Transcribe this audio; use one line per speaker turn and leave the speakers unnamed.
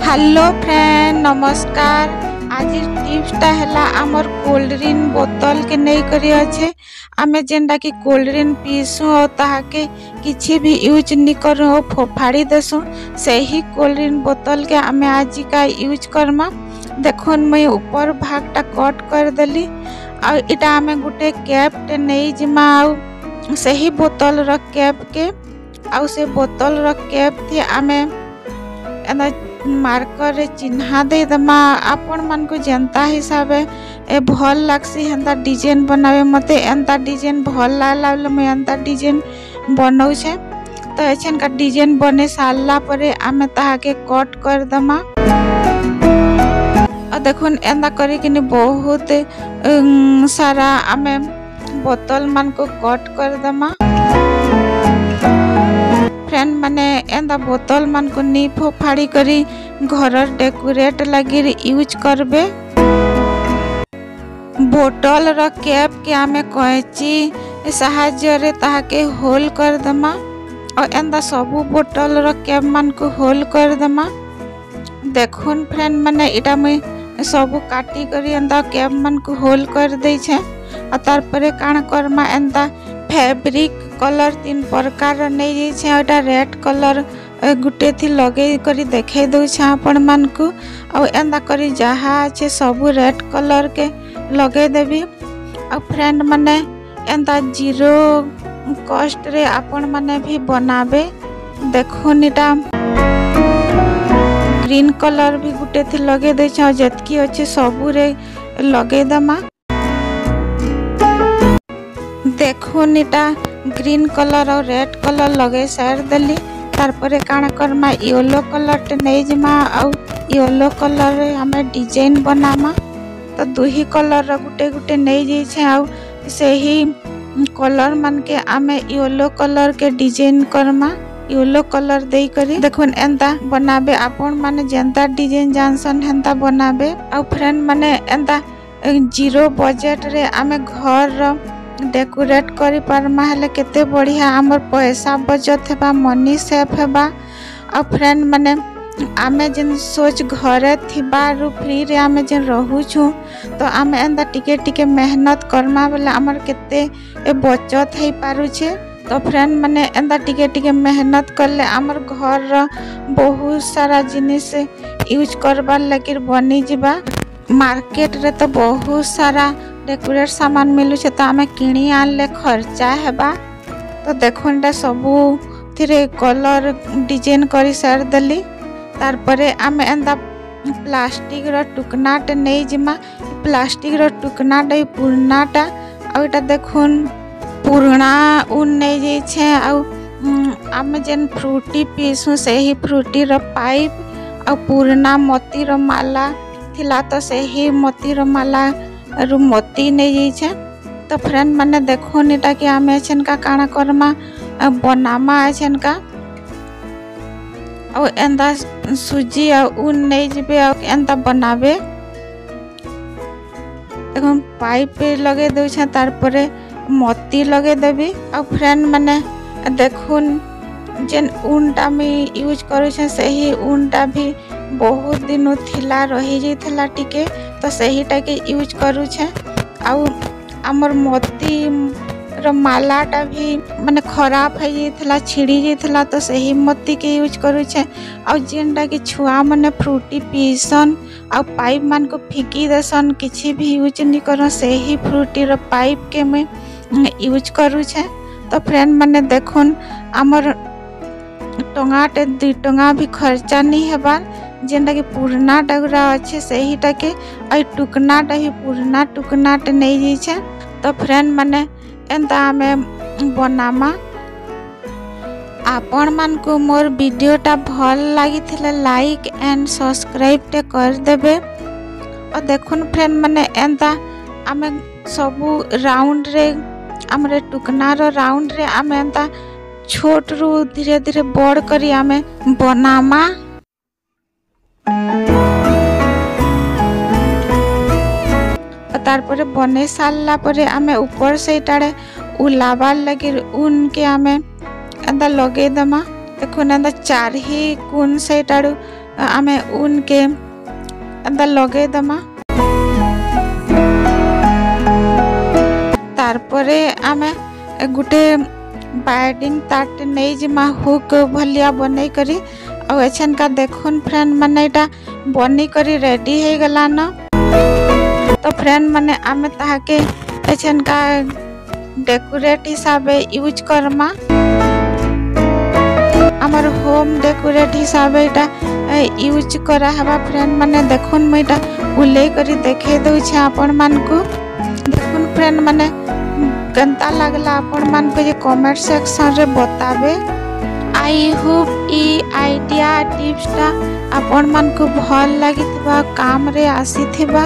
Hello friend नमस्कार। आज टिप्सटा है आमर कोल्ड ड्रिंक बोतल के नहीं करी अच्छे आमे जेंडा की कोल्ड ड्रिंक पीसु और ताके किसी भी यूज नहीं करूँ फोफाड़ी देसु से ही कोल्ड ड्रिंक बोतल के आमे आज का यूज करमा। देखो मैं ऊपर भागटा कट कर देली आ इटा आमे गुटे कैप टे नहीं जिमा आउ से ही बोतल र कैप के आउ से बोतल र कैप थी आमे मार्कर रे चिन्हा दे दमा आपण मान को जनता हिसाब ए भल लागसी हेंता डिजाइन बनावे मते एंता डिजाइन भल लागल मैं एंता डिजाइन बनाउ छे। तो एछन का डिजाइन बने सारला परे आमे ताहा के कट कर दमा और देखुन एंता करी किनी बहुत सारा आमे बोतल मान को कट कर दमा। फ्रेंड माने एंदा बोतल मान को नी फोफाड़ी करी घर डेकोरेट लगी यूज करबे। बोतल र कैप के आमे कैची सहाय्य रे ताके होल कर दमा और एंदा सबू बोतल र कैप मान को होल कर दमा। देखुन फ्रेंड माने इटा में सबू काटी करी एंदा कैप मान को होल कर दे छे और तार परे काण करमा एंदा फैब्रिक कलर 3 प्रकार नहीं जाई छे एटा रेड कलर गुटे थी लगे करी देखे दउ छे आपण मान को और एंदा करी जहा छे सब रेड कलर के लगे देबी। और फ्रेंड माने एंदा जीरो कॉस्ट रे आपण माने भी बनाबे। देखो निटा ग्रीन कलर भी गुटे थी लगे दे छे जतकी अच्छे सब रे लगे दमा। देखो निटा ग्रीन कलर और रेड कलर लगे सार देली तार परे काना करमा येलो कलर टे नहीं जिमा और येलो कलर रे हमें डिजाइन बनामा। तो दुही कलर गुटे गुटे नहीं जाई छे और से ही कलर मान के आमे येलो कलर के डिजाइन करमा। येलो कलर दे करी देखुन एंता बनाबे आपण माने जेंता डिजाइन जानसन हेंता बनाबे। और फ्रेंड माने एंता जीरो बजट रे आमे घर डेकोरेट करी पारमा हेले केते बढ़िया हमर पैसा बचत हेबा मनी सेफ हेबा। और फ्रेंड माने आमे जेन सोच घरे थिबा रु फ्री रे आमे जेन रहू छु तो आमे एंदा टिके टिके मेहनत करमा बेले हमर केते बचत हे पारु छे। तो फ्रेंड माने एंदा टिके टिके मेहनत करले हमर घर बहुत सारा जिनिस यूज करबा लगी बनी जिबा। मार्केट रे तो बहुत सारा डेकोरेट सामान मिलू छे तो आमे किणी आनले खर्चा हेबा। तो देखोंडा सबू थिरे कलर डिजाइन करी सार देली तार परे आमे एंदा प्लास्टिक रो टुकनाटे नहीं जिमा प्लास्टिक रो टुकनाटे पुरनाटा और एटा देखुन पुराना ऊन नहीं जाई छे और आमे जेन फ्रूटी पीसु से ही फ्रूटी रो पाइप और पुराना मोती रो माला थिला तो से ही मोती रो माला रु मोती नहीं जाई छे। तो फ्रेंड माने देखो निटा कि आमे एछन का काना करमा बनामा एछन का और एंदा सूजी और ऊन नहीं जिबे और एंदा बनाबे। देखो पाइप लगे दउ छे तार परे मोती लगे देबी। और फ्रेंड माने देखुन जेन ऊनटा में यूज करू छे सही ऊनटा भी बहुत दिन थिला रही जाइथिला टिके तो सहीटा के यूज करू छे। और हमर मोती रो मालाटा भी माने खराब हो जाइथिला छिड़ी जाइथिला तो सही मोती के यूज करू छे। और जेनटा कि छुआ माने फ्रूटी पीसन और पाइप मान को फिकी देसन किछि भी यूज नहीं करो सही फ्रूटी रो पाइप के मैं यूज करू छे। तो फ्रेंड माने देखुन हमर टंगाटे 2 टंगा भी खर्चा नहीं हेबा जेनटा कि पुराना डगरा अच्छे सहीटा के और टुकनाटा ही पुराना टुकनाटे नहीं जाई छे। तो फ्रेंड माने एंता हमें बनामा। आपण मान को मोर वीडियोटा भल लगी थिले लाइक एंड सब्सक्राइब टे कर देबे। और देखुन फ्रेंड माने एंता आमे सबू राउंड रे हमरे टुकना रो राउंड रे आमे एंता छोट रु धीरे धीरे बड़ करी आमे बनामा। तार परे बने सारला परे आमे ऊपर से टाड़े उलाबार लगी ऊन के आमे एंदा लगे दमा। देखो एंदा 4 ही कोन से टाड़ू आमे ऊन के एंदा लगे दमा तारपरे आमे गुटे बाइडिंग ताट नहीं जिमा हुक भलिया बनै करी और एछन का देखुन फ्रेंड माने एटा बनी करी रेडी हे गला न। तो फ्रेंड माने आमे ताहाके एछन का डेकोरेट हिसाबे यूज करमा आमर होम डेकोरेट हिसाबे एटा यूज करा हवा फ्रेंड माने देखुन मैं उल्ले करी देखे दउ छे आपण मान को। देखुन फ्रेंड माने केनता लागला आपण मान को जे कमेंट सेक्शन रे बताबे। I hope E idea tips टा आपण मान को भल लागितबा काम रे आसीथिबा।